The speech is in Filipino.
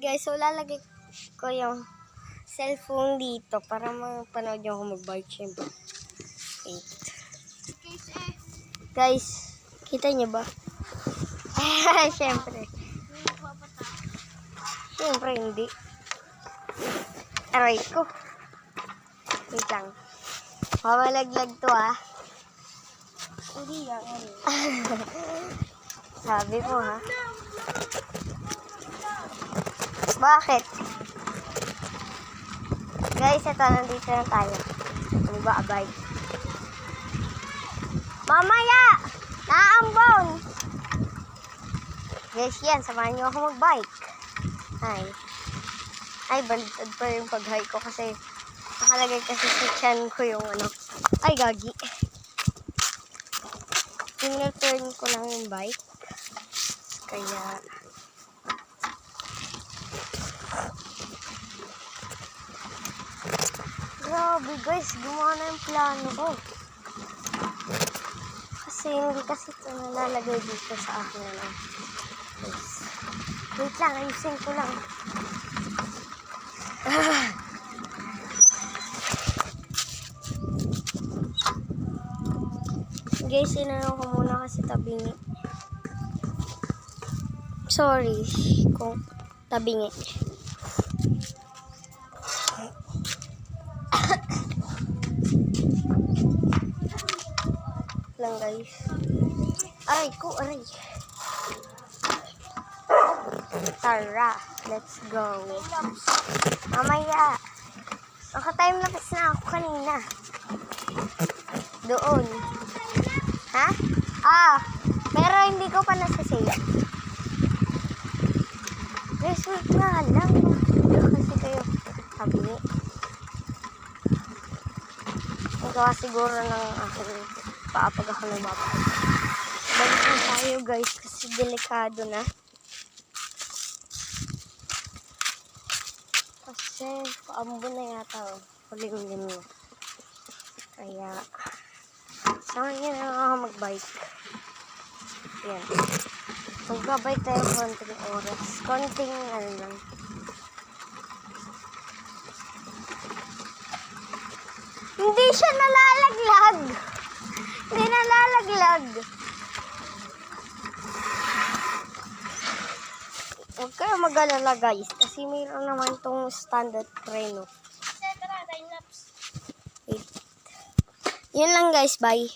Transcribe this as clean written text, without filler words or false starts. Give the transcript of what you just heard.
guys, so lalagay ko yung cellphone dito para mapanood nyo ako mag-bike syempre. Wait. Guys, kita nyo ba? Syempre. Syempre hindi. Aray ko. Wait lang. Mamalaglag to ah. Hindi yan. Sabi mo ha. Bakit? Guys, ito nandito na tayo. Magbabay. Mamaya! Naambon! Guys, yan. Samahan nyo ako mag-bike. Ay, baliktad pa yung pag-hike ko kasi nakalagay kasi sa tiyan ko yung ano. Ay, gagi. Tinreturn ko lang yung bike. Kaya grabe guys, gumawa na yung plano ko. Kasi hindi kasi ito nalalagay dito sa akin. Guys. Wait lang, ayusin ko lang. Guys, sinanong ko muna kasi tabingi. Sorry kung tabingi. Lang guys. Aray ko, aray. Tara, let's go. Mamaya. Naka-time lapse na ako kanina. Doon. Ha? Pero hindi ko pa nasasave. Guys, wait nga lang. Hindi kasi kayo tabingi. Magawa siguro ng aking paapag ako ng baba. Balik na tayo guys kasi delikado na. Kasi paambo na yata huling-huling mo. Kaya samahan nyo na ako mag-bike. Yan. Magbabike tayo konting oras. Konting ano lang. Hindi siya nalalaglag. Hindi nalalaglag. Huwag kayo mag-alala guys. Kasi mayroon naman itong standard preno. Wait. Yun lang guys. Bye.